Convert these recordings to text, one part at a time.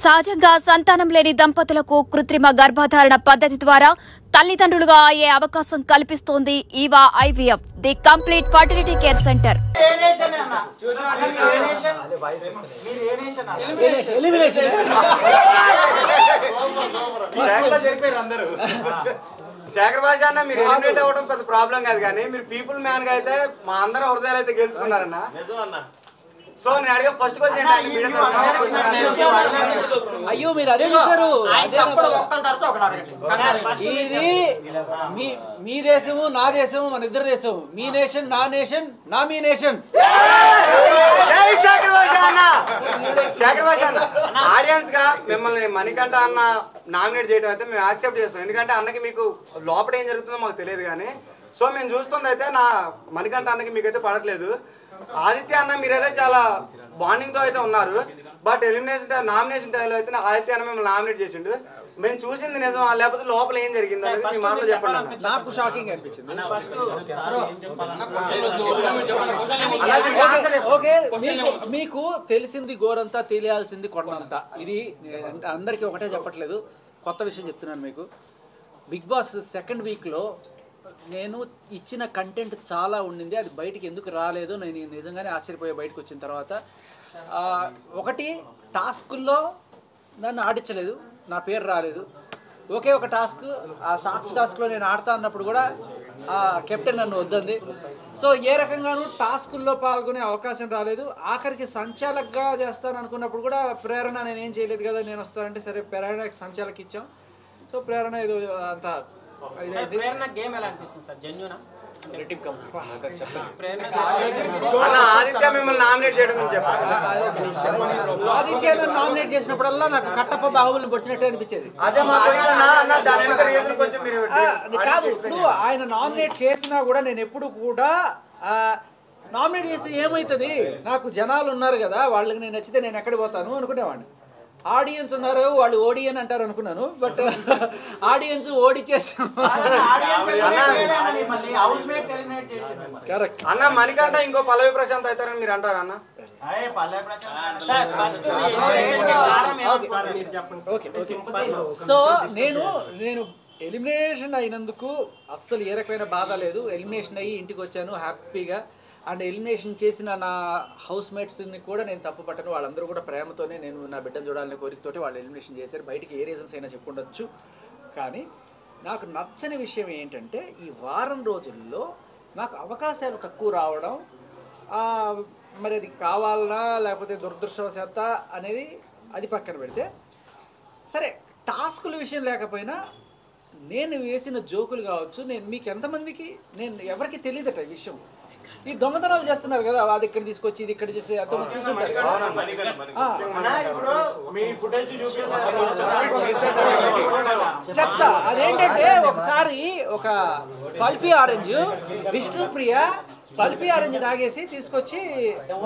సహజంగా సంతానం లేని దంపతులకు కృత్రిమ గర్భధారణ పద్ధతి ద్వారా తల్లిదండ్రులుగా అయ్యే అవకాశం కల్పిస్తోంది Eva IVF, the complete fertility care centre. Shekhar Basha అన్న మీరు ఎలిమినేట్ అవ్వడం పెద్ద ప్రాబ్లం కాదు, కానీ మీరు పీపుల్ మ్యాన్ గా అయితే మా అందరి హృదయాలు అయితే గెలుచుకున్నారన్న. సో నేను అడిగే ఫస్ట్ క్వశ్చన్ అయ్యో మీరు అదే చూసారు. ఇది మీ దేశము నా దేశము మన ఇద్దరు దేశం. మీ నేషన్ నా నేషన్ నా మీ నేషన్. శేఖర్ భాష అన్న, శేఖర్ భాష అన్న ఆడియన్స్ గా మిమ్మల్ని మణికంఠ అన్న నామినేట్ చేయడం అయితే మేము యాక్సెప్ట్ చేస్తాం. ఎందుకంటే అన్నకి మీకు లోపల ఏం జరుగుతుందో మాకు తెలియదు, కానీ సో మేము చూస్తుంది అయితే నా మణికంఠ అన్నకి మీకైతే పడట్లేదు. ఆదిత్య అన్న మీరైతే చాలా బాండింగ్ తో అయితే ఉన్నారు, బట్ ఎలిమినేషన్ నామినేషన్ టైంలో అయితే ఆదిత్య అన్న మిమ్మల్ని నామినేట్ చేసిండు. మేము చూసింది నిజం లేకపోతే లోపల ఏం జరిగింది అనేది మీ మాటలో చెప్పండి. నాకు షాకింగ్ అనిపించింది. మీకు తెలిసింది గోరంతా తెలియాల్సింది కొండంతా. ఇది అందరికీ ఒకటే చెప్పట్లేదు, కొత్త విషయం చెప్తున్నాను మీకు. బిగ్ బాస్ సెకండ్ వీక్లో నేను ఇచ్చిన కంటెంట్ చాలా ఉండింది, అది బయటికి ఎందుకు రాలేదో నేను నిజంగానే ఆశ్చర్యపోయే. బయటకు వచ్చిన తర్వాత ఒకటి టాస్కుల్లో నన్ను ఆడించలేదు, నా పేరు రాలేదు. ఒకే ఒక టాస్క్, ఆ సాక్స్ టాస్క్లో నేను ఆడతా అన్నప్పుడు కూడా కెప్టెన్ నన్ను వద్దంది. సో ఏ రకంగానూ టాస్కుల్లో పాల్గొనే అవకాశం రాలేదు. ఆఖరికి సంచాలకగా చేస్తాను అనుకున్నప్పుడు కూడా ప్రేరణ నేనేం చేయలేదు కదా, నేను వస్తానంటే సరే ప్రేరణకి సంచాలకి ఇచ్చాం. సో ప్రేరణ ఏదో అంత ఆదిత్య నామినేట్ చేసినప్పుడల్లా నాకు కట్టప్ప బాహుబలిని పొడిచినట్టే అనిపించేది. కాదు, ఇప్పుడు ఆయన నామినేట్ చేసినా కూడా నేను ఎప్పుడు కూడా నామినేట్ చేస్తే ఏమవుతుంది, నాకు జనాలు ఉన్నారు కదా, వాళ్ళకి నేను నచ్చితే నేను ఎక్కడికి పోతాను అనుకునేవాడిని. ఆడియన్స్ ఉన్నారు, వాళ్ళు ఓడియన్ అంటారు అనుకున్నాను, బట్ ఆడియన్స్ ఓడిచేస్తాం. కరెక్ట్ అన్న. మణికంఠ ఇంకో పల్లవి ప్రశాంత్ అవుతారని మీరు అంటారా అన్న? సో నేను ఎలిమినేషన్ అయినందుకు అస్సలు ఏ రకమైన బాధ లేదు. ఎలిమినేషన్ అయ్యి ఇంటికి వచ్చాను హ్యాపీగా. అండ్ ఎలిమినేషన్ చేసిన నా హౌస్ మేట్స్ని కూడా నేను తప్పు పట్టను. వాళ్ళందరూ కూడా ప్రేమతోనే నేను నా బిడ్డను చూడాలనే కోరికతోటి వాళ్ళు ఎలిమినేషన్ చేశారు. బయటికి ఏ రీజన్స్ అయినా చెప్పుకుండొచ్చు, కానీ నాకు నచ్చని విషయం ఏంటంటే ఈ వారం రోజుల్లో నాకు అవకాశాలు తక్కువ రావడం. మరి అది కావాలనా లేకపోతే దురదృష్టవశాత్త అనేది అది పక్కన పెడితే, సరే టాస్కుల విషయం లేకపోయినా నేను వేసిన జోకులు కావచ్చు, నేను మీకు ఎంతమందికి నేను ఎవరికి తెలియదట ఈ విషయం. ఈ దొంగతనాలు చేస్తున్నారు కదా, అది ఇక్కడ తీసుకొచ్చి ఇది ఇక్కడ చేసి ఎంతమంది చూసుంటారు. చెప్తా అదేంటంటే, ఒకసారి ఒక pulpy orange Vishnupriya pulpy orange తాగేసి తీసుకొచ్చి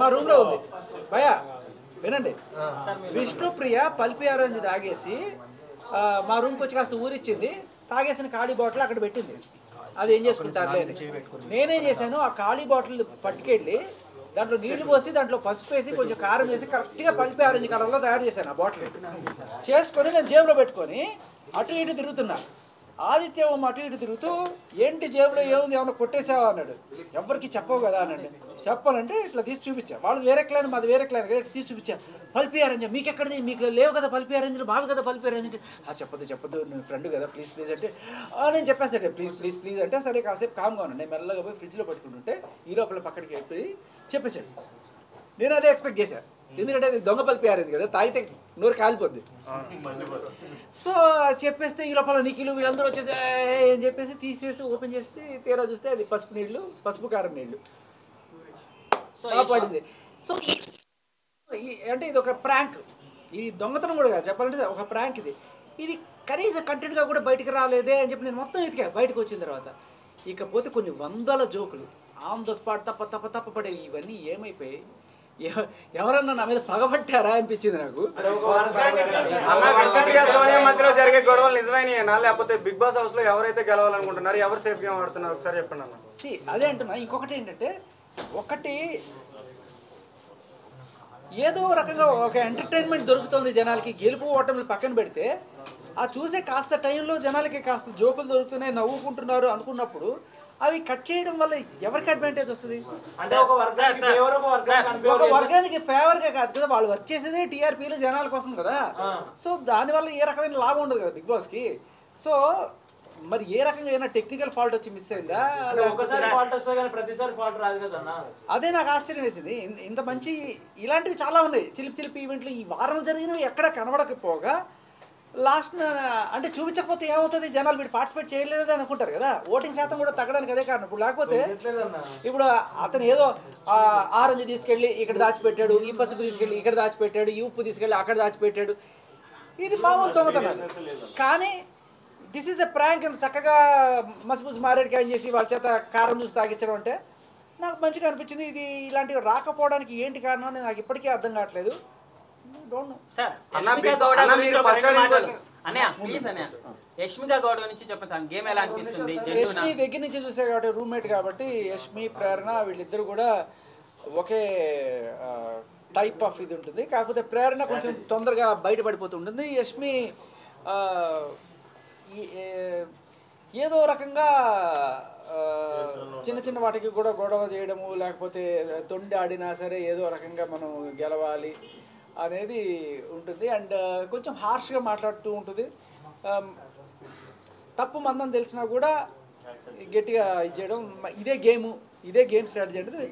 మా రూమ్లో ఉంది. భయా వినండి, విష్ణుప్రియ పల్పీ ఆరెంజ్ తాగేసి మా రూమ్కి వచ్చి కాస్త ఊరిచ్చింది. తాగేసిన ఖాళీ బాటిల్ అక్కడ పెట్టింది. అది ఏం చేసుకుంటారు లేదు. నేనేం చేశాను, ఆ ఖాళీ బాటిల్ పట్టుకెళ్ళి దాంట్లో నీళ్లు పోసి దాంట్లో పసుపు వేసి కొంచెం కారం వేసి కరెక్ట్గా పల్పి ఆరెంజ్ కలర్లో తయారు చేశాను. ఆ బాటిల్ చేసుకొని నేను జేబులో పెట్టుకొని అటు ఇటు తిరుగుతున్నా. ఆదిత్య అటు ఇటు తిరుగుతూ ఏంటి జేబులో ఏముంది, ఏమన్నా కొట్టేసావా అన్నాడు. ఎవరికి చెప్పవు కదా అన్నాడు. చెప్పాలంటే ఇట్లా తీసి చూపించా. వాళ్ళు వేరే క్లాన్, మాది వేరే క్లాన్ కదా, తీసి చూపించా. పల్పీ ఆరెంజ్ మీకు ఎక్కడిది, మీకు లేవు కదా పల్పీ ఆరెంజ్లు, బావి కదా పల్పీ ఆరెంజ్ అంటే చెప్పదు నువ్వు ఫ్రెండ్ కదా ప్లీజ్ ప్లీజ్ అంటే నేను చెప్పేస్తాడే ప్లీజ్ ప్లీజ్ ప్లీజ్ అంటే సరే కాసేపు కామ్గా ఉన్నాను. నేను మెల్లగా పోయి ఫ్రిడ్జ్లో పట్టుకుంటుంటే ఈ లోపల పక్కడికి వెళ్ళి చెప్పేశాడు. నేను అదే ఎక్స్పెక్ట్ చేశాను, ఎందుకంటే అది దొంగ పల్పీ ఆరెంజ్ కదా, తాగితే నోరు కాలిపోద్ది. సో చెప్పేస్తే ఈ లోపల నిఖిలు వీళ్ళందరూ వచ్చేసి అని చెప్పేసి తీసేసి ఓపెన్ చేస్తే తీరా చూస్తే అది పసుపు నీళ్ళు, పసుపు కారం నీళ్ళు పడింది. సో అంటే ఇది ఒక ప్రాంక్, ఈ దొంగతనం కూడా కాదు చెప్పాలంటే ఒక ప్రాంక్. ఇది కనీసం కంటెంట్గా కూడా బయటకు రాలేదే అని చెప్పి నేను మొత్తం ఎతికా. బయటకు వచ్చిన తర్వాత ఇకపోతే కొన్ని వందల జోకులు ఆన్ ద స్పాట్ తప్ప పడేవి. ఇవన్నీ ఏమైపోయాయి, ఎవరన్నా నా మీద పగబట్టారా అనిపించింది నాకు. మధ్యలో జరిగే గొడవలు నిజమైనా లేకపోతే బిగ్ బాస్ హౌస్ లో ఎవరైతే గెలవాలనుకుంటున్నారు, ఎవరు సేఫ్ గా ఆడుతున్నారు ఒకసారి చెప్పండి అన్న. అదే అంటున్నా. ఇంకొకటి ఏంటంటే, ఒకటి ఏదో రకంగా ఒక ఎంటర్టైన్మెంట్ దొరుకుతుంది జనాలకి. గెలుపు ఓటములు పక్కన పెడితే ఆ చూసే కాస్త టైంలో జనాలకి కాస్త జోకులు దొరుకుతున్నాయి, నవ్వుకుంటున్నారు అనుకున్నప్పుడు అవి కట్ చేయడం వల్ల ఎవరికి అడ్వాంటేజ్ వస్తుంది? అంటే ఒక వర్గానికి ఫేవర్గా కాదు కదా, వాళ్ళు వర్క్ చేసేదే టీఆర్పీలు జనాల కోసం కదా. సో దానివల్ల ఏ రకమైన లాభం ఉండదు కదా బిగ్ బాస్కి. సో మరి ఏ రకంగా ఏమైనా టెక్నికల్ ఫాల్ట్ వచ్చి మిస్ అయిందా? ఒకసారి ఫాల్ట్ వస్తుంది కానీ ప్రతిసారి ఫాల్ట్ రాదు కదా. అదే నాకు ఆశ్చర్యం వేసింది. ఇంత మంచి ఇలాంటివి చాలా ఉన్నాయి చిలిపి చిలిపి ఈవెంట్లు. ఈ వారం జరిగినవి ఎక్కడ కనబడకపోగా లాస్ట్ అంటే చూపించకపోతే ఏమవుతుంది, జనాలు వీడు పార్టిసిపేట్ చేయలేదని అనుకుంటారు కదా. ఓటింగ్ శాతం కూడా తగ్గడానికి అదే కారణం. ఇప్పుడు లేకపోతే ఇప్పుడు అతను ఏదో ఆరెంజ్ తీసుకెళ్ళి ఇక్కడ దాచిపెట్టాడు, ఈ పసుపు తీసుకెళ్ళి ఇక్కడ దాచిపెట్టాడు, ఈ ఉప్పు తీసుకెళ్ళి అక్కడ దాచిపెట్టాడు, ఇది మామూలు దొంగతనాలు. కానీ దిస్ ఈజ్ ఎ ప్రాంక్ అని చక్కగా మసిపూసి మారేడుకాయ చేసి వాళ్ళ చేత కారం చూసి తాగించడం అంటే నాకు మంచిగా అనిపించింది. ఇది ఇలాంటివి రాకపోవడానికి ఏంటి కారణం అని నాకు ఇప్పటికీ అర్థం కావట్లేదు. యష్మిక గౌడ నుంచి చెప్పండి, గేమ్ ఎలా అనిపిస్తుంది? యష్మి దగ్గర నుంచి చూసే కాబట్టి రూమ్మేట్ కాబట్టి యష్మి ప్రేరణ వీళ్ళిద్దరు కూడా ఒకే టైప్ ఆఫ్ ఇది ఉంటుంది. కాకపోతే ప్రేరణ కొంచెం తొందరగా బయటపడిపోతుంటుంది. యష్మి ఏదో రకంగా చిన్న చిన్న వాటికి కూడా గొడవ చేయడము, లేకపోతే తొండి ఆడినా సరే ఏదో రకంగా మనం గెలవాలి అనేది ఉంటుంది. అండ్ కొంచెం హార్ష్గా మాట్లాడుతూ ఉంటుంది. తప్పు మందని తెలిసినా కూడా గట్టిగా ఇది చేయడం, ఇదే గేమ్ స్ట్రాటజీ అంటే.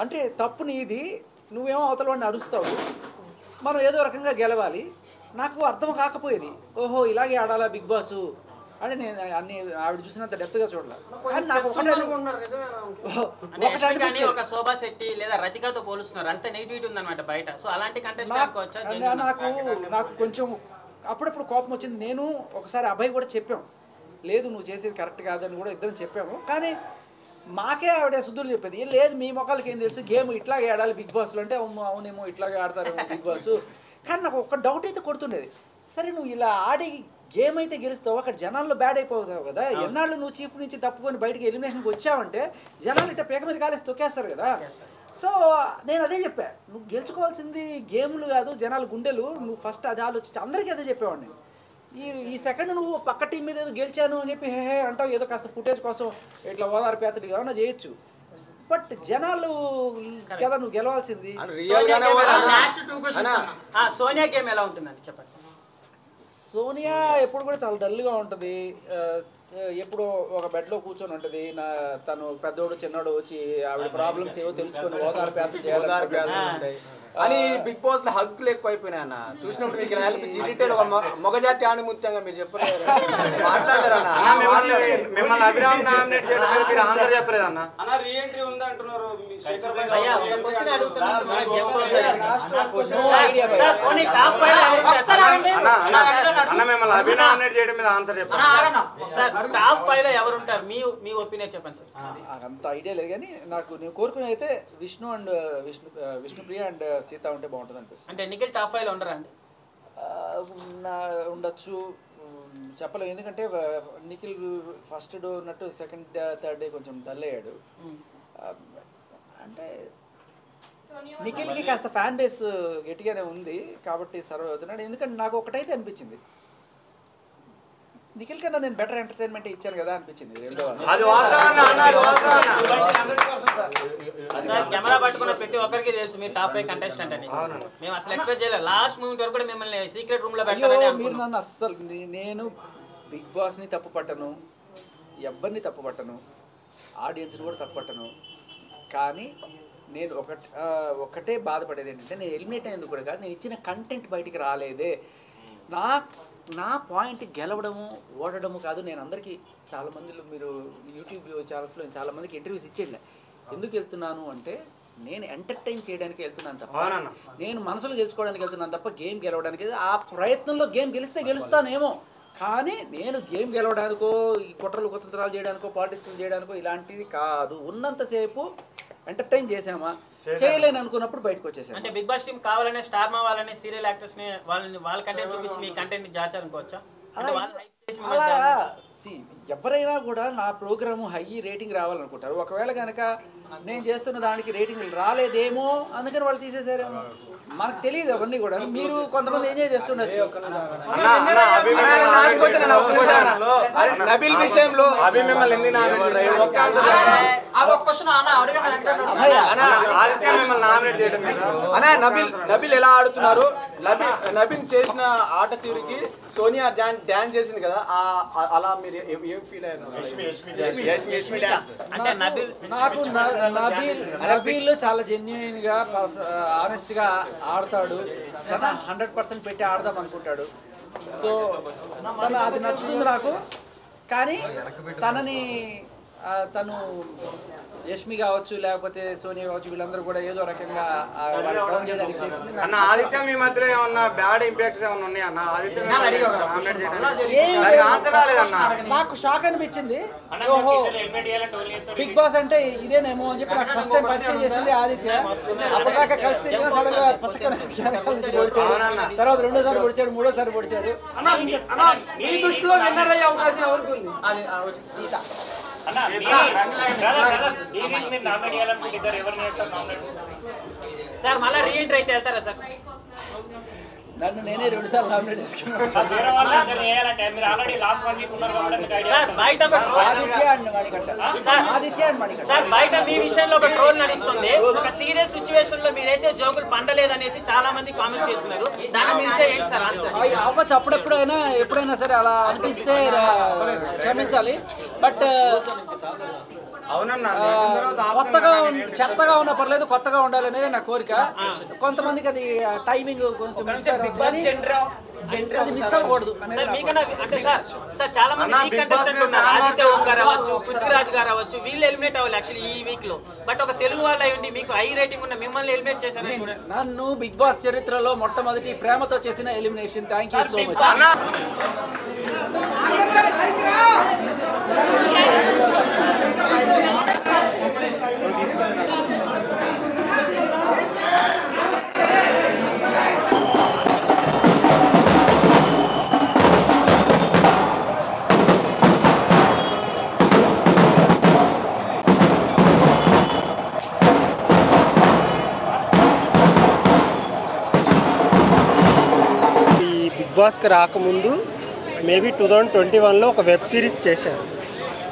అంటే తప్పు నీది, నువ్వేమో అవతల వాడిని అరుస్తావు, మనం ఏదో రకంగా గెలవాలి. నాకు అర్థం కాకపోయేది, ఓహో ఇలాగే ఆడాలా బిగ్ బాస్ అంటే. నేను అన్ని ఆవిడ చూసినంత డెప్త్గా చూడలేదు. కానీ నాకు ఒక శోభా శెట్టి లేదా రతికతో పోలుస్తున్నారు, అంత నెగిటివిటీ ఉందన్నమాట బయట. సో అలాంటి నాకు కొంచెం అప్పుడప్పుడు కోపం వచ్చింది. నేను ఒకసారి అభయ్ కూడా చెప్పాము, లేదు నువ్వు చేసేది కరెక్ట్ కాదని కూడా ఇద్దరం చెప్పాము. కానీ మాకే ఆవిడ శుద్ధులు చెప్పేది, లేదు మీ మొక్కలకి ఏం తెలుసు, గేమ్ ఇట్లాగే ఆడాలి బిగ్ బాస్లో అంటే అవునేమో ఇట్లాగే ఆడతారేమో బిగ్ బాస్. కానీ నాకు ఒక డౌట్ అయితే కొడుతుండేది, సరే నువ్వు ఇలా ఆడి గేమ్ అయితే గెలుస్తావు, అక్కడ జనాల్లో బ్యాడ్ అయిపోతావు కదా. ఎన్నాళ్ళు నువ్వు చీఫ్ నుంచి తప్పుకొని బయటకి ఎలిమినేషన్కి వచ్చావంటే జనాలు ఇట్లా పేక మీద కాలేసి తొక్కేస్తారు కదా. సో నేను అదే చెప్పా, నువ్వు గెలుచుకోవాల్సింది గేమ్లు కాదు జనాలు గుండెలు, నువ్వు ఫస్ట్ అది ఆలోచించి అందరికీ అదే చెప్పేవాడిని. ఈ సెకండ్ నువ్వు పక్క టీం మీద ఏదో గెలిచాను అని చెప్పి హే అంటావు, ఏదో కాస్త ఫుటేజ్ కోసం ఇట్లా ఓదార్పేతలు ఏమన్నా చేయొచ్చు. బట్ జనాలు కదా నువ్వు గెలవాల్సింది. సోనియా గేమ్ ఎలా ఉంటుందండి చెప్పండి. సోనియా ఎప్పుడు కూడా చాలా డల్గా ఉంటుంది. ఎప్పుడు ఒక బెడ్లో కూర్చొని ఉంటుంది. తను పెద్దోడు చిన్నోడు వచ్చి ఆవిడ ప్రాబ్లమ్స్ ఏవో తెలుసుకొని ఓదార్పేతలు చేయాలి. అని బిగ్ బాస్ లో హక్కులు ఎక్కువైపోయినాయి అన్న. చూసినప్పుడు మీకు ఇరిటేట్ మొగజాతి ఆణిముత్యంగా మీరు చెప్పలేదు, మాట్లాడారన్న. మిమ్మల్ని అభిరామ్ నామినేట్ చేయడం మీరు ఆన్సర్ చెప్పలేదు అన్న. రీ ఎంట్రీ ఉంది అంటున్నారు. అన్న మిమ్మల్ని అభినామినేట్ చేయడం మీద ఆన్సర్ చెప్పండి. టాప్ 5 లో ఎవరు ఉంటారు మీ ఒపీనియన్ చెప్పండి సార్. అంత ఐడియా లేదు కానీ నేను కోరుకునే అయితే విష్ణుప్రియ అండ్ సీత ఉంటే బాగుంటుంది అనిపిస్తుంది. అంటే నిఖిల్ టాప్ 5 లో ఉండరా అండి? ఉండొచ్చు, చెప్పలేము. ఎందుకంటే నిఖిల్ ఫస్ట్ డే ఉన్నట్టు సెకండ్ థర్డ్ డే కొంచెం డల్ అయ్యాడు. అంటే నిఖిల్కి కాస్త ఫ్యాన్ బేస్ గట్టిగానే ఉంది కాబట్టి సర్వ్ అవుతున్నాడు. ఎందుకంటే నాకు ఒకటైతే అనిపించింది, నిఖిల్ కన్నా నేను బెటర్ ఎంటర్టైన్మెంట్ ఇచ్చాను కదా అనిపించింది. కెమెరా పట్టుకున్న ప్రతి ఒక్కరికి తెలుసు మీరు టాప్ 5 కంటెస్టెంట్ అని. మేము అసలు ఎక్స్పెక్ట్ చేయలేదు. లాస్ట్ మూమెంట్ వరకు కూడా మిమ్మల్ని సీక్రెట్ రూమ్ లో పెట్టారని మీరు నన్ను అస్సలు. నేను బిగ్ బాస్ని తప్పు పట్టను, ఎవరిని తప్పు పట్టను, ఆడియన్స్ని కూడా తప్పు పట్టను. కానీ నేను ఒకటే బాధపడేది ఏంటంటే, నేను ఎలిమినేట్ అయినందుకు కూడా కాదు, నేను ఇచ్చిన కంటెంట్ బయటికి రాలేదే. నా పాయింట్ గెలవడము ఓడడము కాదు. నేను అందరికీ చాలామంది మీరు యూట్యూబ్ ఛానల్స్లో చాలామందికి ఇంటర్వ్యూస్ ఇచ్చేట్లే. ఎందుకు వెళ్తున్నాను అంటే నేను ఎంటర్టైన్ చేయడానికి వెళ్తున్నాను తప్ప, నేను మనసులు గెలుచుకోవడానికి వెళ్తున్నాను తప్ప గేమ్ గెలవడానికి. ఆ ప్రయత్నంలో గేమ్ గెలిస్తే గెలుస్తానేమో, కానీ నేను గేమ్ గెలవడానికో ఈ కుట్రలు కుతంత్రాలు చేయడానికో పాలిటిక్స్ చేయడానికో ఇలాంటివి కాదు. ఉన్నంతసేపు ఎంటర్టైన్ చేసామా, చేయలేని అనుకున్నప్పుడు బయటకు వచ్చేసాను. అంటే బిగ్ బాస్ టీమ్ కావాలనే స్టార్ మా వాళ్ళని సీరియల్ యాక్టర్స్ ని వాళ్ళ కంటెంట్ చూపించి మీ కంటెంట్ జాచారనుకోవచ్చా? అంటే వాళ్ళు hype చేసి అలా ఎవరైనా కూడా నా ప్రోగ్రాము హై రేటింగ్ రావాలనుకుంటారు. ఒకవేళ కనుక నేను చేస్తున్న దానికి రేటింగ్ రాలేదేమో అందుకని వాళ్ళు తీసేసారేమో, మనకు తెలియదు అవన్నీ కూడా. మీరు కొంతమంది ఎంజాయ్ చేస్తుండొచ్చు. నబీల్ విషయంలో అభి మిమ్మల్ని ఎందుకు నామినేట్ చేయడం నబీల్ ఎలా ఆడుతున్నారు? నబీల్ చేసిన ఆట తీరుకి సోనియా డాన్స్ చేసింది కదా, అలా మీరు ఏం ఫీల్ అయ్యారు? అంటే నాకు నబీల్ చాలా జెన్యున్ గా ఆనెస్ట్ గా ఆడతాడు. తన 100% పెట్టి ఆడదాం అనుకుంటాడు. సో అది నచ్చుతుంది నాకు. కానీ తను యష్మి కావచ్చు లేకపోతే సోనియా కావచ్చు వీళ్ళందరూ కూడా ఏదో రకంగా డౌన్ చేయడానికి చేసింది. అన్న ఆదిత్య మీ మధ్యలో ఏమన్నా బ్యాడ్ ఇంపాక్ట్స్ ఏమన్నా ఉన్నాయా అన్న? ఆదిత్య నాకు షాక్ అనిపించింది. ఓహో బిగ్ బాస్ అంటే ఇదేనేమో అని చెప్పి నాకు ఫస్ట్ టైం పరిచయం చేసింది ఆదిత్య. అప్పటిదాకా కలిసి తిరిగిన సడన్ గా పసకన నుంచి పొడిచాడు, తర్వాత రెండోసారి పొడిచాడు, మూడోసారి పొడిచాడు. సీత సార్ మళ్ళీ రీఎంట్రీ అయితే వెళ్తారా సార్? నన్ను నేనే 2 సార్లు నామినేట్ చేసుకున్నాను. బయట మీ విషయంలో ఒక ట్రోల్ నడుస్తుంది. ఒక సీరియస్ సిచ్యువేషన్ లో మీరు వేసే జోకులు పండలేదనేసి చాలా మంది కామెంట్స్ చేస్తున్నారు. దాని గురించి ఏంటి సార్ ఆన్సర్? అవ్వచ్చు, ఎప్పుడైనా సరే అలా అనిపిస్తే క్షమించాలి. బట్ కొత్తగా చెత్తగా ఉన్నా పర్లేదు, కొత్తగా ఉండాలనేది నా కోరిక. కొంతమందికి అది టైమింగ్ కొంచెం మిస్ అవ్వకూడదు అనేది. అంటే సార్ చాలా మంది కంటెస్టెంట్ ఉన్నారు. ఆదిత్య ఓం గారు అవ్వచ్చు, పృథ్వీరాజ్ గారు అవ్వచ్చు, వీళ్ళు ఎలిమినేట్ అవ్వాలి యాక్చువల్లీ ఈ వీక్ లో. బట్ ఒక తెలుగు వాళ్ళు అయ్యండి మీకు హై రేటింగ్ ఉన్న మిమ్మల్ని ఎలిమినేట్ చేశారు. నన్ను బిగ్ బాస్ చరిత్రలో మొట్టమొదటి ప్రేమతో చేసిన elimination. Thank you so much. Big బాస్కి రాకముందు మేబీ 2021లో ఒక వెబ్ సిరీస్ చేశారు.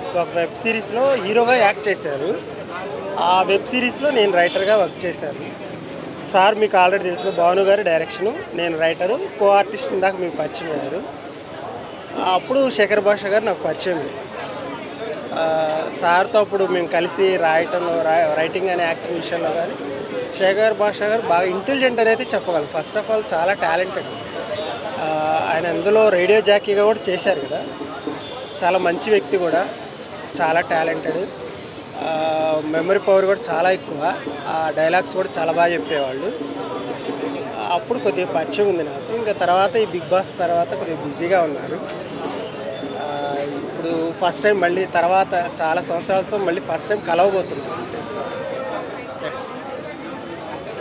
ఒక వెబ్ సిరీస్లో హీరోగా యాక్ట్ చేశారు. ఆ వెబ్ సిరీస్లో నేను రైటర్గా వర్క్ చేశాను. సార్ మీకు ఆల్రెడీ తెలుసు, భాను గారి డైరెక్షను, నేను రైటరు, కో ఆర్టిస్ట్ దాకా మీకు పరిచయం అయ్యారు. అప్పుడు శేఖర్ భాష గారు నాకు పరిచయం. సార్తో అప్పుడు మేము కలిసి రాయటంలో రైటింగ్ అనే యాక్టింగ్ విషయంలో కానీ శేఖర్ భాష గారు బాగా ఇంటెలిజెంట్ అనేది చెప్పగలం. ఫస్ట్ ఆఫ్ ఆల్ చాలా టాలెంటెడ్. ఆయన అందులో రేడియో జాకీగా కూడా చేశారు కదా, చాలా మంచి వ్యక్తి కూడా, చాలా టాలెంటెడ్. మెమరీ పవర్ కూడా చాలా ఎక్కువ. ఆ డైలాగ్స్ కూడా చాలా బాగా చెప్పేవాళ్ళు. అప్పుడు కొద్దిగా పరిచయం ఉంది నాకు. ఇంకా తర్వాత ఈ బిగ్ బాస్ తర్వాత కొద్దిగా బిజీగా ఉన్నారు. ఇప్పుడు ఫస్ట్ టైం మళ్ళీ తర్వాత చాలా సంవత్సరాలతో మళ్ళీ ఫస్ట్ టైం కలవబోతున్నారు.